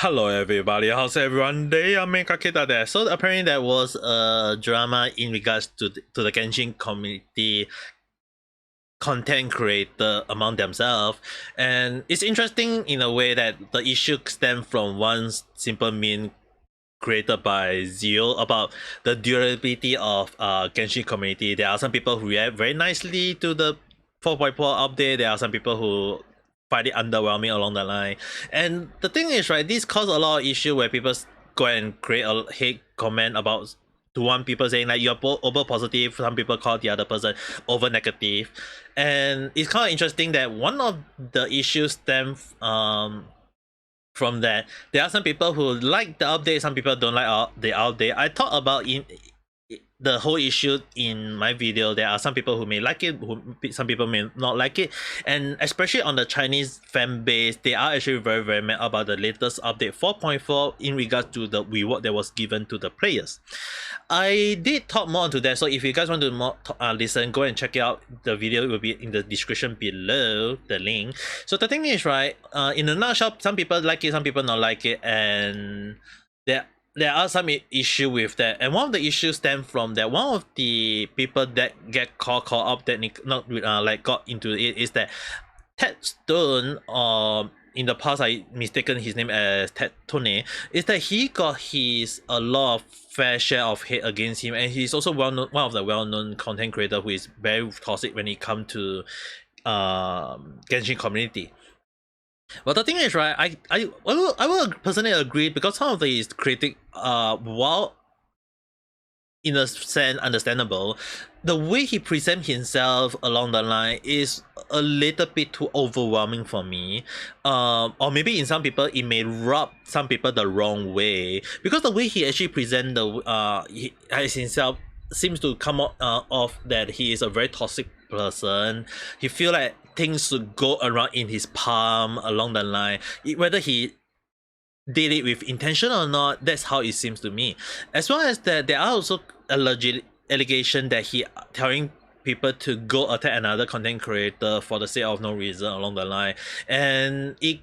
Hello everybody, how's everyone? They are Ame Gakita there. So apparently there was a drama in regards to the Genshin community content creator among themselves, and it's interesting in a way that the issue stems from one simple meme created by Zio about the durability of Genshin community. There are some people who react very nicely to the 4.4 update. There are some people who find it underwhelming along the line. And the thing is, right, this caused a lot of issue where people go and create a hate comment about to one people saying like you're over positive, some people call the other person over negative. And it's kind of interesting that one of the issues stems from that. There are some people who like the update, some people don't like the update. I talked about in the whole issue in my video. There are some people who may like it, some people may not like it, and especially on the Chinese fan base, they are actually very mad about the latest update 4.4 in regards to the reward that was given to the players. I did talk more onto that, so if you guys want to listen, go and check it out. The video will be in the description below, the link. So the thing is, right, in a nutshell, some people like it, some people not like it, and there are some issue with that. And one of the issues stem from that one of the people that get caught up that not like got into it is that Ted Stone, in the past I mistaken his name as Ted Tone, is that he got a lot of fair share of hate against him, and he's also one of the well-known content creator who is very toxic when it comes to Genshin community. But the thing is, right, I will personally agree, because some of his critic, while in a sense understandable, the way he presents himself along the line is a little bit too overwhelming for me. Or maybe in some people it may rub some people the wrong way, because the way he actually present as himself seems to come off that he is a very toxic person. He feel like things should go around in his palm along the line. Whether he did it with intention or not, that's how it seems to me. As well as that, there are also alleged allegation that he telling people to go attack another content creator for the sake of no reason along the line, and it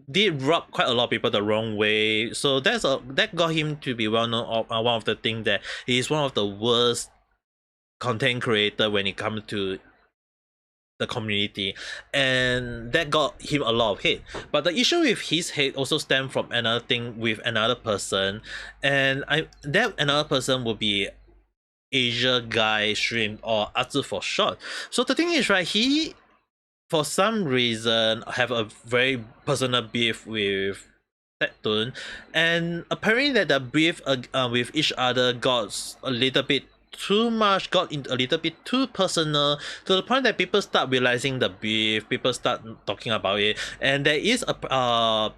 did rub quite a lot of people the wrong way. So that got him to be well known of one of the things that he is one of the worst content creator when it comes to the community, and that got him a lot of hate. But the issue with his hate also stemmed from another thing with another person, and that another person will be Asia Guy Shrimp, or Atsu for short. So the thing is, right, he for some reason have a very personal beef with Tun, and apparently that the beef with each other got a little bit too much, got a little bit too personal, to the point that people start realizing the beef, people start talking about it, and there is a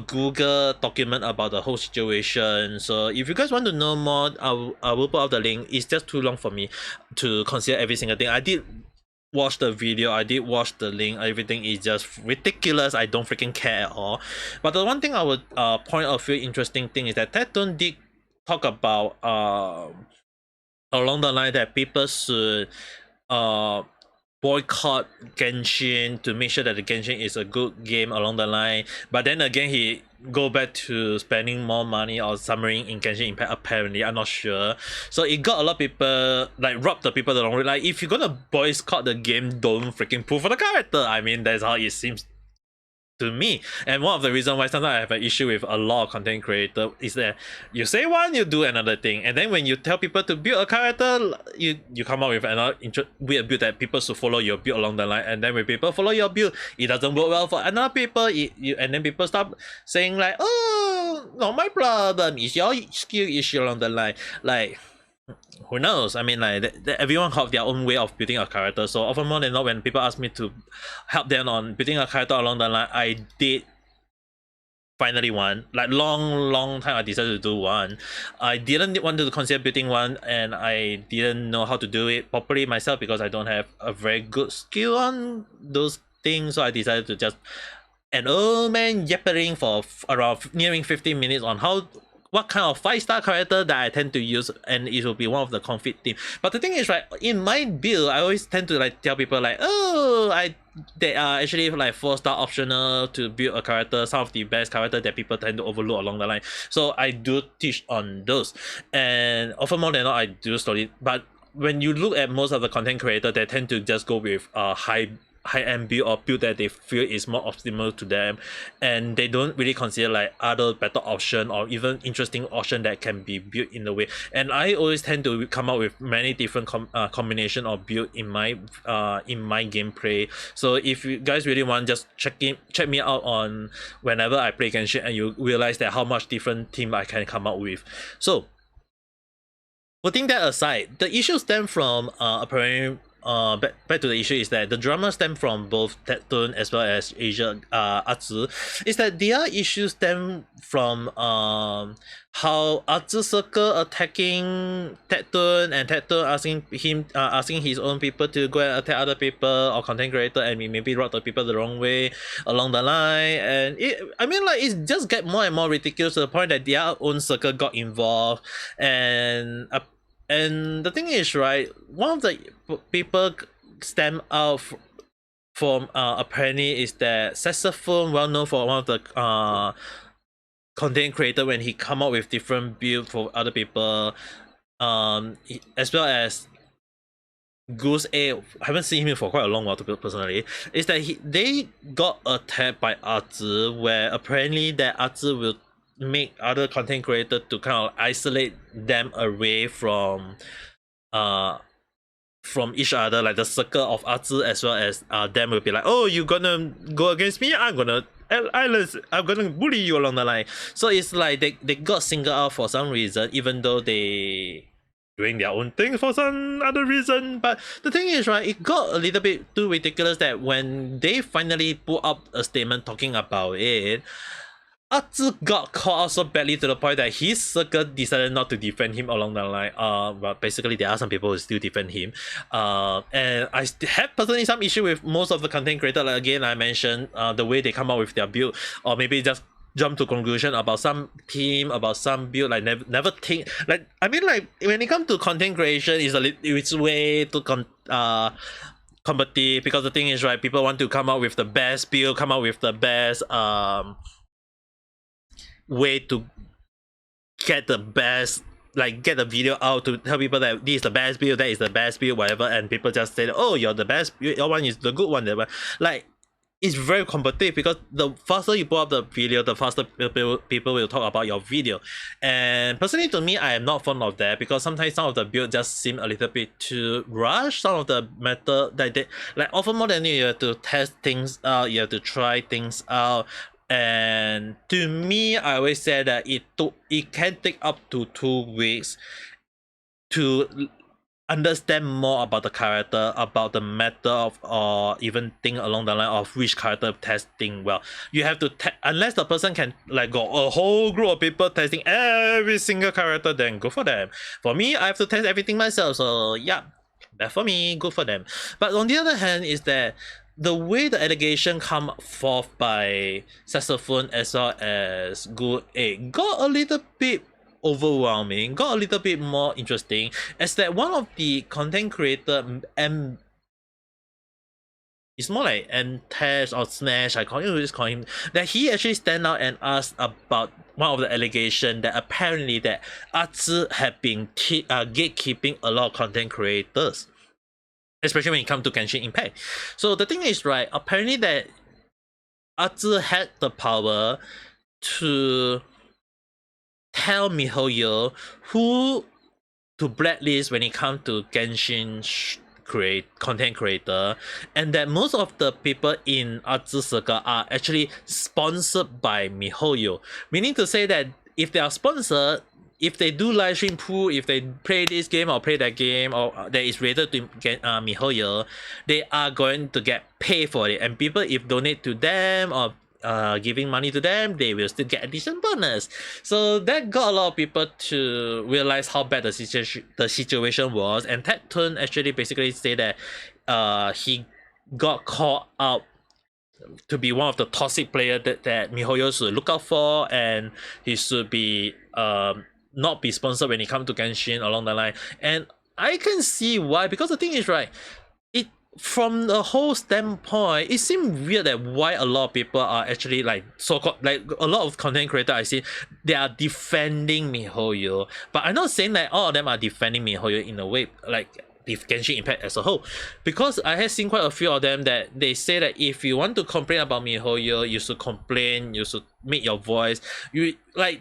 Google document about the whole situation. So if you guys want to know more, I will put out the link. It's just too long for me to consider every single thing. I did watch the video, I did watch the link, everything is just ridiculous. I don't freaking care at all. But the one thing I would point out a few interesting thing is that Teton did talk about along the line that people should boycott Genshin to make sure that the Genshin is a good game along the line. But then again, he go back to spending more money or summering in Genshin Impact, apparently. I'm not sure. So it got a lot of people, like, rub the people the wrong way. Like, if you're gonna boycott the game, don't freaking pull for the character. I mean, that's how it seems to me. And one of the reasons why sometimes I have an issue with a lot of content creator is that you say one, you do another thing, and then when you tell people to build a character, you come up with another weird build that people should follow your build along the line, and then when people follow your build, it doesn't work well for another people. And then people start saying like, oh, not my problem, it's your skill issue along the line. Like, who knows? I mean, like, everyone have their own way of building a character. So often more than not, when people ask me to help them on building a character along the line, I did finally one. Like, long time I decided to do one. I didn't want to consider building one, and I didn't know how to do it properly myself because I don't have a very good skill on those things. So I decided to just an old man yapping for around nearing 15 minutes on how what kind of 5-star character that I tend to use, and it will be one of the conflict team. But the thing is, right, in my build, I always tend to like tell people like, oh, they are actually like 4-star optional to build a character, some of the best character that people tend to overlook along the line. So I do teach on those, and often more than not, I do slowly. But when you look at most of the content creators, they tend to just go with high-end build or build that they feel is more optimal to them, and they don't really consider like other better option or even interesting option that can be built in a way. And I always tend to come up with many different combination of build in my gameplay. So if you guys really want, just check me out on whenever I play Genshin, and you realize that how much different team I can come up with. So putting that aside, the issue stem from apparently back to the issue is that the drama stem from both Tecton as well as Asia Azi, is that their issues stem from how Azi circle attacking Tecton, and Tecton asking his own people to go and attack other people or content creator, and maybe route the people the wrong way along the line. And it just get more and more ridiculous to the point that their own circle got involved. And the thing is, right, one of the people stem out from apparently is that Saxophone, well known for one of the content creator when he come up with different build for other people, as well as Goose A. I haven't seen him for quite a long while personally. Is that they got attacked by Azi, where apparently that Azi will make other content creators to kind of isolate them away from each other, like the circle of Azi as well as them will be like, oh, you gonna go against me, I'm gonna bully you along the line. So it's like they got singled out for some reason, even though they doing their own thing for some other reason. But the thing is, right, it got a little bit too ridiculous that when they finally put up a statement talking about it, Azi got caught out so badly to the point that his circle decided not to defend him along the line. But basically there are some people who still defend him. And I have personally some issue with most of the content creators. Like again, I mentioned the way they come up with their build, or maybe just jump to conclusion about some team, about some build, like never think, like when it comes to content creation, it's way too competitive, because the thing is, right, people want to come up with the best build, come up with the best way to get the best, like get the video out to tell people that this is the best build, that is the best build, whatever, and people just say, oh, you're the best, your one is the good one. Like, it's very competitive, because the faster you put up the video, the faster people will talk about your video. And personally, to me, I am not fond of that, because sometimes some of the builds just seem a little bit too rushed. Some of the method that they like often more than you have to test things out, you have to try things out. And to me, I always say that it can take up to 2 weeks to understand more about the character, about the method of, or even think along the line of which character testing well. You have to unless the person can like go a whole group of people testing every single character, then go for them. For me, I have to test everything myself, so yeah, bad for me, good for them. But on the other hand is that the way the allegation come forth by Saxophone as well as Good Egg got a little bit overwhelming, got a little bit more interesting, as that one of the content creator, it's more like Test or Smash, I just call him, that he actually stand out and asked about one of the allegation that apparently that Azi have been gatekeeping a lot of content creators, especially when it comes to Genshin Impact. So the thing is, right, apparently that Azi had the power to tell miHoYo who to blacklist when it comes to Genshin content creator, and that most of the people in Azi circle are actually sponsored by miHoYo, meaning to say that if they are sponsored, if they do live stream pool, if they play this game or play that game, or that is related to miHoYo, they are going to get paid for it. And people, if donate to them or giving money to them, they will still get additional bonus. So that got a lot of people to realize how bad the situation was. And Tecton actually basically said that he got caught out to be one of the toxic players that miHoYo should look out for, and he should be not be sponsored when it comes to Genshin along the line. And I can see why, because the thing is, right, it from the whole standpoint, it seems weird that why a lot of people are actually like so-called, like a lot of content creators I see, they are defending miHoYo. But I'm not saying that all of them are defending miHoYo in a way like Genshin Impact as a whole, because I have seen quite a few of them that they say that if you want to complain about miHoYo, you should complain, you should make your voice, you like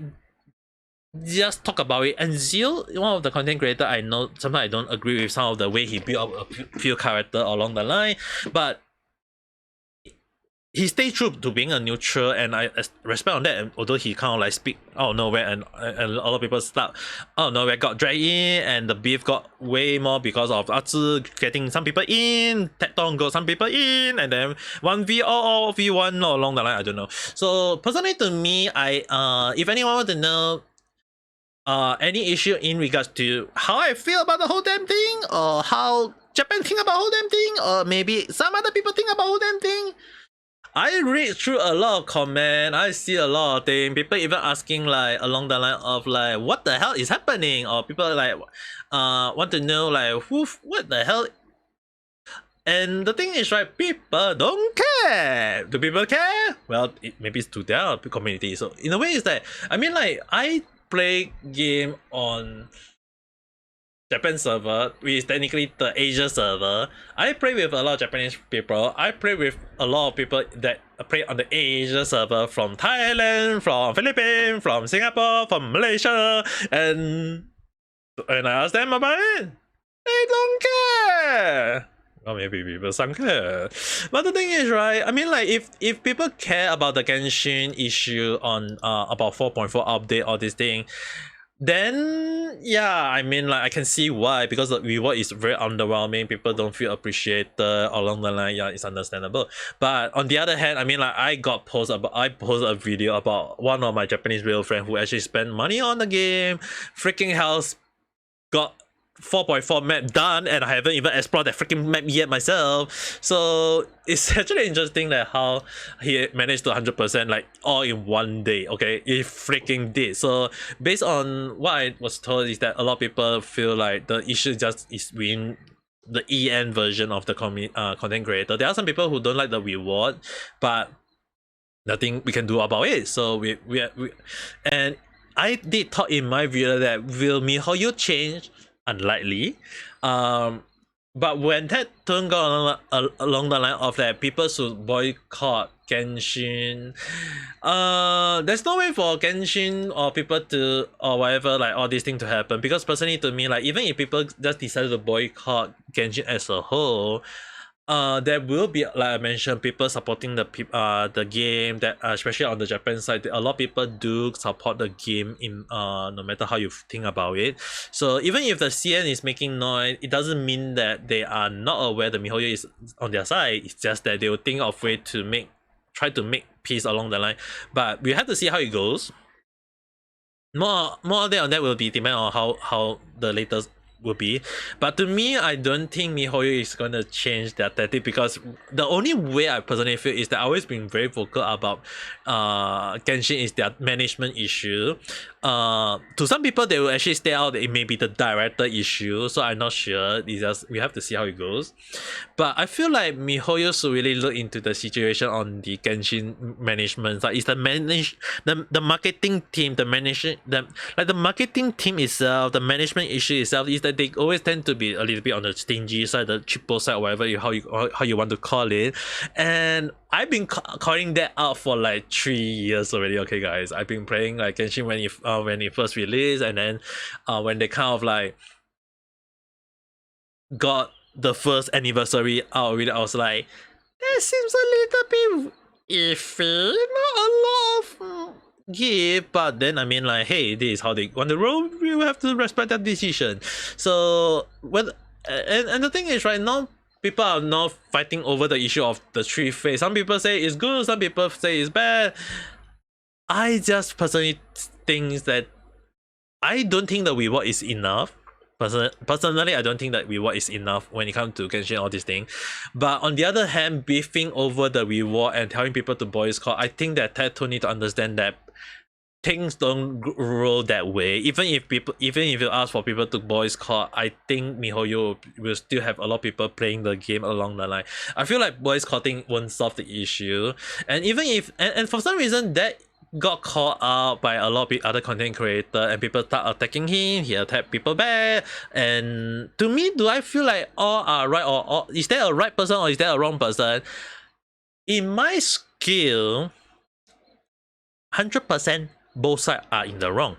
just talk about it. And Zeal, one of the content creator I know, sometimes I don't agree with some of the way he built up a few character along the line, but he stayed true to being a neutral, and I respect on that. And although he kind of like speak out of nowhere, and a lot of people start out of nowhere got dragged in, and the beef got way more because of Atsu getting some people in, Tecton got some people in, and then 1v or v1 or along the line, I don't know. So personally to me, I if anyone want to know any issue in regards to how I feel about the whole damn thing, or how Japan think about the whole damn thing, or maybe some other people think about the whole damn thing, I read through a lot of comment, I see a lot of things, people even asking like along the line of like what the hell is happening, or people like want to know like what the hell. And the thing is, right, people don't care. Do people care? Well, maybe it's to their community. So in a way, it's that, I mean, like, I play game on Japan server, which is technically the Asia server. I play with a lot of Japanese people. I play with a lot of people that play on the Asia server from Thailand, from Philippines, from Singapore, from Malaysia, and when I ask them about it, they don't care. Or maybe people don't care. But the thing is, right, I mean, like, if people care about the Genshin issue on about 4.4 update or this thing, then yeah, I mean, like, I can see why, because the reward is very underwhelming, people don't feel appreciated along the line. Yeah, it's understandable. But on the other hand, I mean, like, I posted a video about one of my Japanese real friend who actually spent money on the game, freaking house, got 4.4 map done, and I haven't even explored that freaking map yet myself. So it's actually interesting that how he managed to 100% like all in one day. Okay, he freaking did. So based on what I was told is that a lot of people feel like the issue just is within the EN version of the content creator. There are some people who don't like the reward, but nothing we can do about it. So we and I did talk in my video that will miHoYo change? Unlikely. But when that turn got along the line of that people should boycott Genshin, there's no way for Genshin or people to, or whatever, like all these things to happen, because personally to me, like, even if people just decided to boycott Genshin as a whole, there will be, like I mentioned, people supporting the game, that especially on the Japan side, a lot of people do support the game in no matter how you think about it. So even if the CN is making noise, it doesn't mean that they are not aware that miHoYo is on their side. It's just that they will think of way to try to make peace along the line. But we have to see how it goes. More update on that will be depend on how the latest will be. But to me, I don't think miHoYo is gonna change their tactic, because the only way I personally feel is that I've always been very vocal about Genshin is their management issue. To some people, they will actually stay out that it may be the director issue, so I'm not sure. It's just, we have to see how it goes. But I feel like miHoYo should really look into the situation on the Genshin management. Like, it's the marketing team, the marketing team itself, the management issue itself, is that they always tend to be a little bit on the stingy side, the cheapo side, whatever how you want to call it. And I've been calling that out for like 3 years already. Okay, guys, I've been playing like Genshin when it first released, and then when they kind of like got the first anniversary out of it, I was like, that seems a little bit iffy, not a lot of give. But then I mean, like, hey, this is how they want to roll, we will have to respect that decision. So and the thing is, right now people are now fighting over the issue of the 3 phase. Some people say it's good, some people say it's bad. I just personally think that I don't think the reward is enough. Personally, I don't think that reward is enough when it comes to Genshin, all these things. But on the other hand, beefing over the reward and telling people to boycott, I think that Tattoo need to understand that things don't roll that way. Even if you ask for people to boycott, I think MiHoYo will still have a lot of people playing the game along the line. I feel like boycotting won't solve the issue. And even if and for some reason that got called out by a lot of other content creator and people start attacking him, he attacked people back. And to me, do I feel like all are right, or is there a right person or is there a wrong person? In my skill, 100% both sides are in the wrong.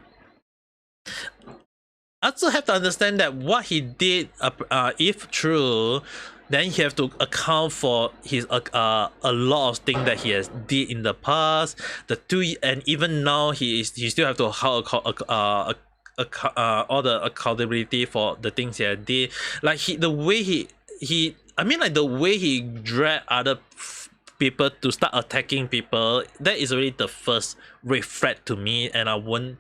I also have to understand that what he did, if true, then he have to account for his a lot of things that he has did in the past. And even now he still have to hold all the accountability for the things he had did. Like the way he dragged other people to start attacking people, that is already the first red flag to me, and I won't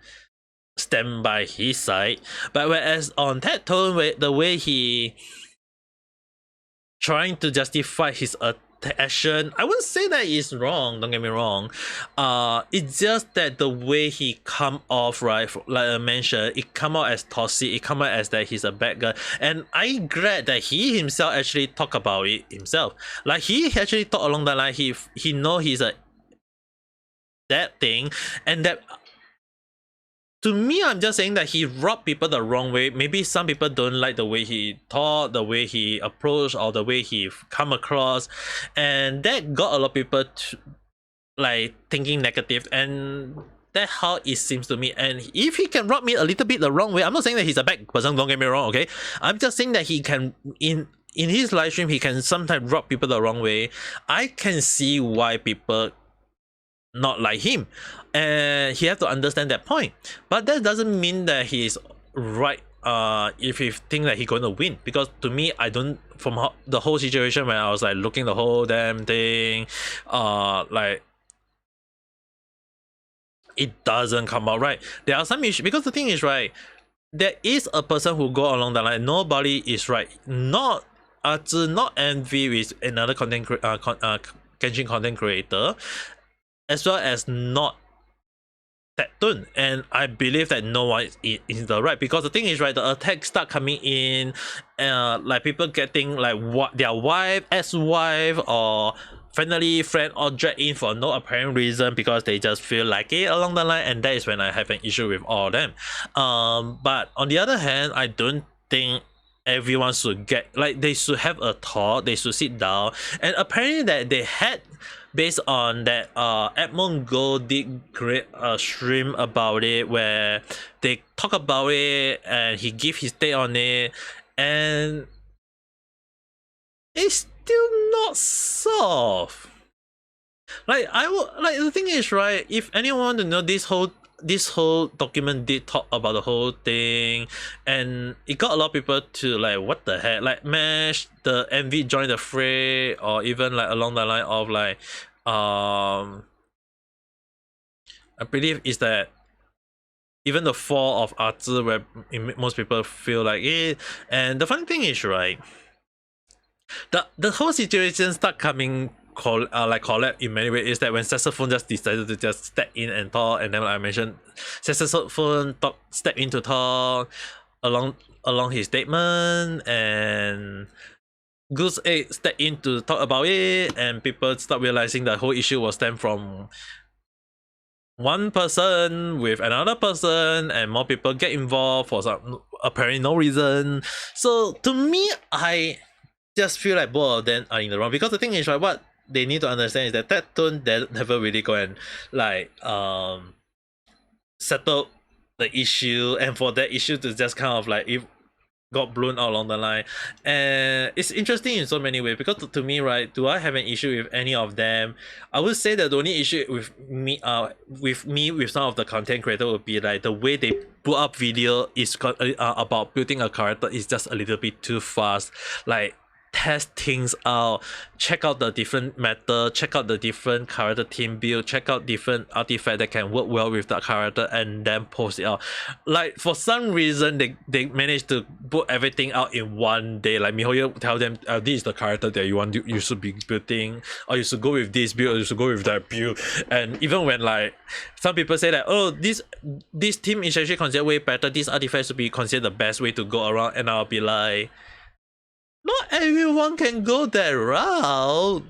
stand by his side. But whereas on that tone, the way he trying to justify his action, I wouldn't say that is wrong, don't get me wrong. It's just that the way he come off, right, like I mentioned, it come out as toxic, it come out as that he's a bad guy. And I'm glad that he himself actually talk about it himself. Like he actually talk along the line, he know he's a that thing, and that to me, I'm just saying that he rubbed people the wrong way. Maybe some people don't like the way he talk, the way he approach, or the way he come across, and that got a lot of people to, like, thinking negative, and that's how it seems to me. And if he can rub me a little bit the wrong way, I'm not saying that he's a bad person, don't get me wrong, okay? I'm just saying that he can, in his live stream, he can sometimes rub people the wrong way. I can see why people not like him, and he have to understand that point. But that doesn't mean that he is right if he think that he's going to win, because to me, I don't, from the whole situation when I was like looking the whole damn thing, like it doesn't come out right. There are some issues, because the thing is, right, there is a person who go along the line, nobody is right, not envy with another Genshin content creator, as well as not Tattoo. And I believe that no one is the right, because the thing is, right, the attacks start coming in, like people getting like what their wife, ex-wife, or family friend all dragged in for no apparent reason because they just feel like it along the line, and that is when I have an issue with all of them. But on the other hand, I don't think everyone should get, like, they should have a talk, they should sit down, and apparently that they had, based on that, AsmonGold did create a stream about it where they talk about it and he give his take on it, and it's still not solved. Like the thing is, right, if anyone want to know, this whole document did talk about the whole thing, and it got a lot of people to like, what the heck, like Mesh, the MV joined the fray, or even like along the line of like, I believe is that even the fall of Arzu, where most people feel like it. And the funny thing is, right, the whole situation start coming collab in many ways, is that when Saxophone just decided to just step in and talk, and then like I mentioned, Saxophone step in to talk along his statement, and Goose 8 step in to talk about it, and people start realizing the whole issue was stemmed from one person with another person, and more people get involved for some apparently no reason. So to me, I just feel like both of them are in the wrong, because the thing is, right, what they need to understand is that Tattoo, they never really go and like settle the issue, and for that issue to just kind of like, if got blown out along the line. And it's interesting in so many ways, because to me, right, do I have an issue with any of them? I would say that the only issue with me with some of the content creator would be like the way they put up video is about building a character is just a little bit too fast. Like test things out, check out the different meta, check out the different character team build, check out different artifact that can work well with that character, and then post it out. Like for some reason they managed to put everything out in one day. Like MiHoYo tell them this is the character that you should be building, or you should go with this build, or you should go with that build. And even when like some people say that, oh, this team is actually considered way better, this artifact should be considered the best way to go around, and I'll be like, not everyone can go that route.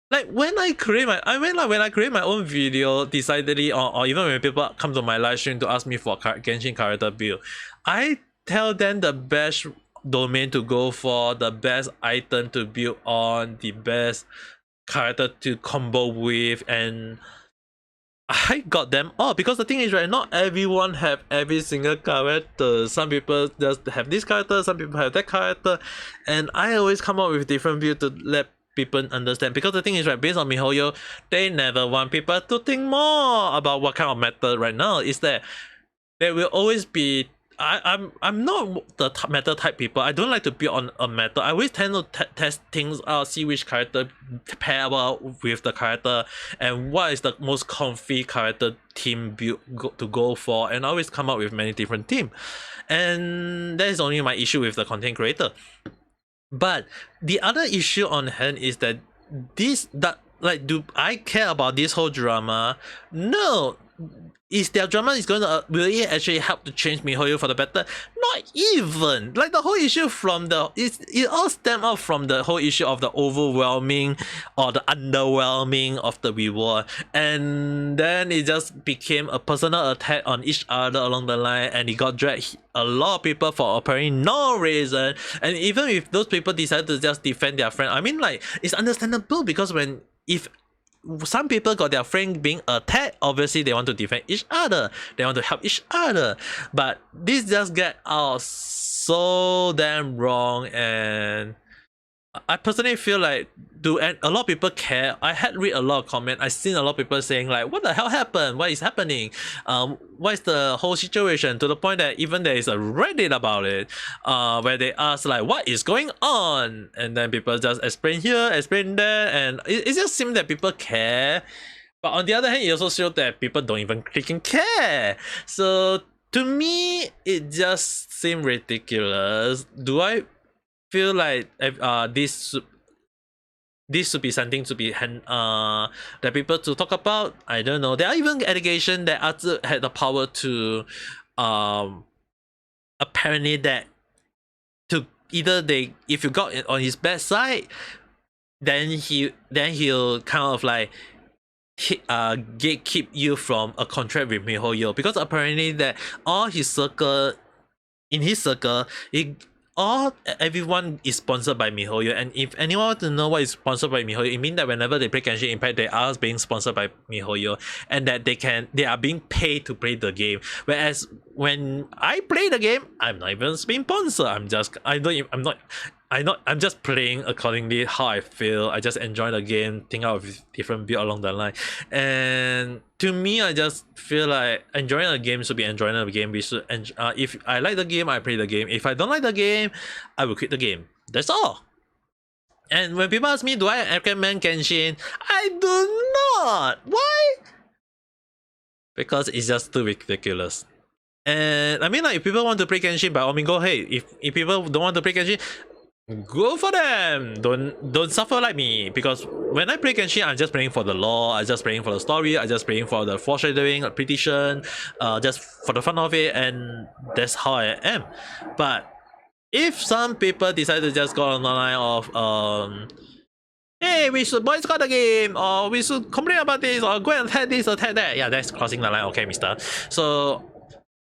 Like when I create my own video decidedly, or even when people come to my live stream to ask me for Genshin character build, I tell them the best domain to go for, the best item to build on, the best character to combo with, and I got them all. Because the thing is, right, not everyone have every single character. Some people just have this character, some people have that character, and I always come up with different build to let people understand. Because the thing is, right, based on MiHoYo, they never want people to think more about what kind of meta right now. Is that there will always be, I'm not the meta type people. I don't like to build on a meta. I always tend to test things out, see which character pair well with the character, and what is the most comfy character team build to go for, and I always come up with many different teams. And that is only my issue with the content creator. But the other issue on hand is that do I care about this whole drama? No. Is their drama is will it actually help to change MiHoYo for the better? Not even. Like the whole issue it all stem out from the whole issue of the overwhelming or the underwhelming of the reward, and then it just became a personal attack on each other along the line, and it got dragged a lot of people for apparently no reason. And even if those people decide to just defend their friend, I mean, like, it's understandable, because if some people got their friend being attacked, obviously they want to defend each other, they want to help each other. But this just get out so damn wrong, and I personally feel like, a lot of people care? I had read a lot of comments. I seen a lot of people saying like, what the hell happened? What is happening? What is the whole situation? To the point that even there is a Reddit about it, where they ask like, what is going on? And then people just explain here, explain there, and it just seems that people care. But on the other hand, it also shows that people don't even freaking care. So to me, it just seemed ridiculous. Do I feel like this should be something to be that people to talk about? I don't know. There are even allegations that Arthur had the power to apparently that to either if you got it on his bad side, then he'll kind of like gatekeep you from a contract with MiHoYo, because apparently that in his circle, everyone is sponsored by MiHoYo, and if anyone want to know what is sponsored by MiHoYo, it means that whenever they play Genshin Impact, they are being sponsored by MiHoYo, and that they are being paid to play the game. Whereas when I play the game, I'm not even being sponsored. I'm just playing accordingly how I feel. I just enjoy the game, think out of different build along the line. And to me, I just feel like enjoying a game should be enjoying a game. We should if I like the game, I play the game. If I don't like the game, I will quit the game. That's all. And when people ask me, do I recommend Genshin? I do not. Why? Because it's just too ridiculous. And I mean, like, if people want to play Genshin, by all means, go ahead. If people don't want to play Genshin, go for them. Don't suffer like me. Because when I play Genshin, I'm just playing for the lore, I'm just playing for the story, I'm just playing for the foreshadowing, prediction, just for the fun of it, and that's how I am. But if some people decide to just go on the line of hey, we should boycott the game, or we should complain about this, or go and attack this, attack that, yeah, that's crossing the line, okay, mister. So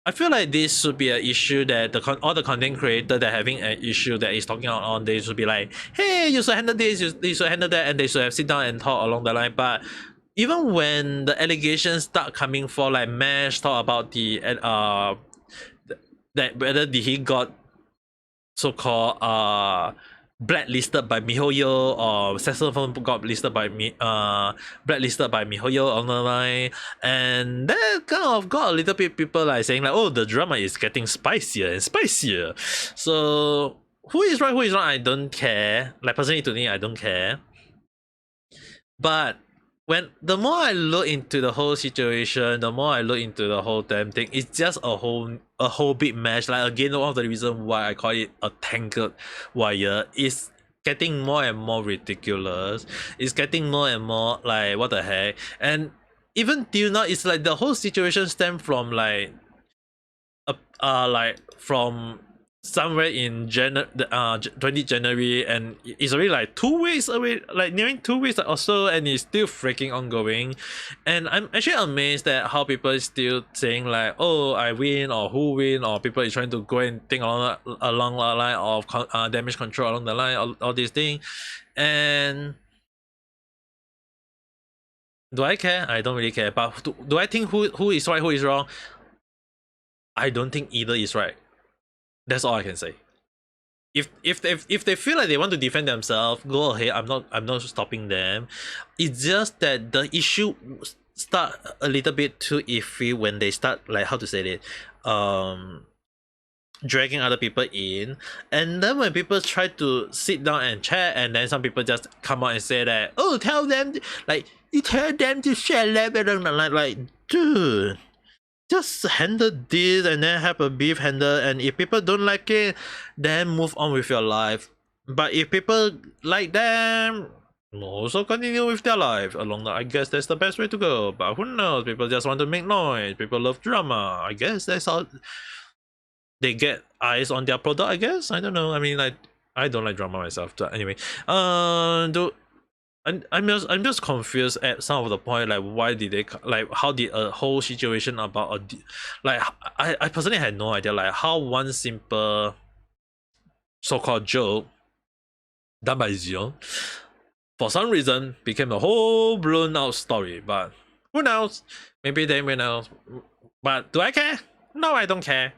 I feel like this should be an issue that all the content creators that are having an issue that is talking on, they should be like, hey, you should handle this, you should handle that, and they should have sit down and talk along the line. But even when the allegations start coming for, like Mesh talk about that whether he got so-called blacklisted by MiHoYo, or Saxophone got blacklisted by MiHoYo on the line, and that kind of got a little bit people like saying like, oh, the drama is getting spicier and spicier. So who is right, who is wrong, I don't care. Like personally to me, I don't care. But when the more I look into the whole situation, the more I look into the whole damn thing, it's just a whole big mess. Like again, one of the reasons why I call it a tangled wire is getting more and more ridiculous. It's getting more and more like what the heck. And even till now, it's like the whole situation stemmed from like from somewhere in 20 January, and it's already like 2 weeks away, like nearing 2 weeks or so, and it's still freaking ongoing. And I'm actually amazed at how people is still saying like, oh, I win, or who win, or people is trying to go and think along the line of damage control along the line, all these things. And do I care? I don't really care. But do I think who is right, who is wrong? I don't think either is right. That's all I can say. If they feel like they want to defend themselves, go ahead. I'm not stopping them. It's just that the issue start a little bit too iffy when they start, like, how to say it, dragging other people in, and then when people try to sit down and chat, and then some people just come out and say that, oh, tell them, like, you tell them to share level, like, dude, just handle this and then have a beef handle, and if people don't like it, then move on with your life. But if people like them, also continue with their life along the, I guess that's the best way to go. But who knows, people just want to make noise, people love drama. I guess that's how they get eyes on their product, I guess. I don't know. I mean, like, I don't like drama myself, but anyway, I'm just confused at some of the point, like why did they, like, how did a whole situation about like, I personally had no idea like how one simple so-called joke done by Zion for some reason became a whole blown out story. But who knows, maybe they will know. But do I care? No, I don't care.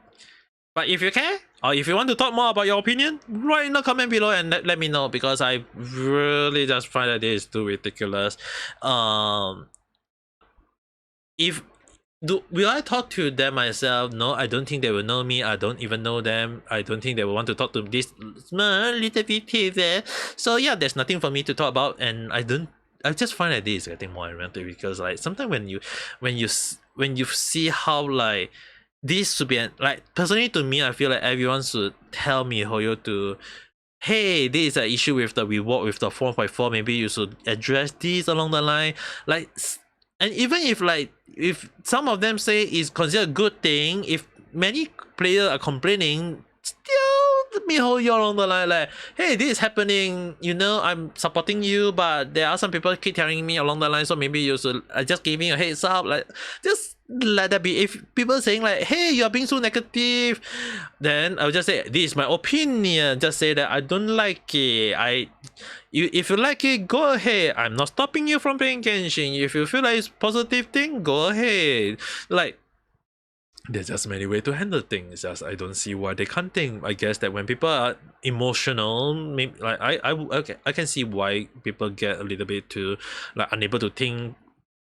But if you care, or if you want to talk more about your opinion, write in the comment below and let me know, because I really just find that this is too ridiculous. Will I talk to them myself? No, I don't think they will know me. I don't even know them. I don't think they will want to talk to this small little vtuber. So yeah, there's nothing for me to talk about, and I just find that this is getting more irritating, because like sometimes when you see how like this should be like, personally to me, I feel like everyone should tell MiHoYo to, hey, this is an issue with the reward with the 4.4, maybe you should address this along the line, like. And even if some of them say it's considered a good thing, if many players are complaining, still MiHoYo along the line like, hey, this is happening, you know, I'm supporting you, but there are some people keep telling me along the line, so maybe you should just giving a heads up, like, just let that be. If people saying like, hey, you're being so negative, then I'll just say, this is my opinion, just say that I don't like it. If you like it, go ahead. I'm not stopping you from playing Genshin. If you feel like it's positive thing, go ahead. Like, there's just many ways to handle things. Just I don't see why they can't think. I guess that when people are emotional, maybe like I can see why people get a little bit too like unable to think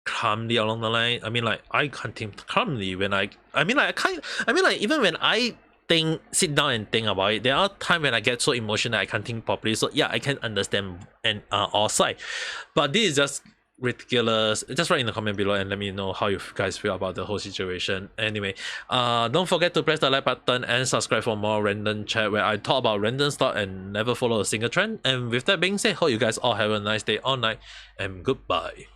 calmly along the line. I mean, like, I can't think calmly when even when I sit down and think about it, there are times when I get so emotional I can't think properly. So yeah, I can understand and all side, but this is just ridiculous. Just write in the comment below and let me know how you guys feel about the whole situation. Anyway, don't forget to press the like button and subscribe for more random chat where I talk about random stuff and never follow a single trend. And with that being said, hope you guys all have a nice day, all night, and goodbye.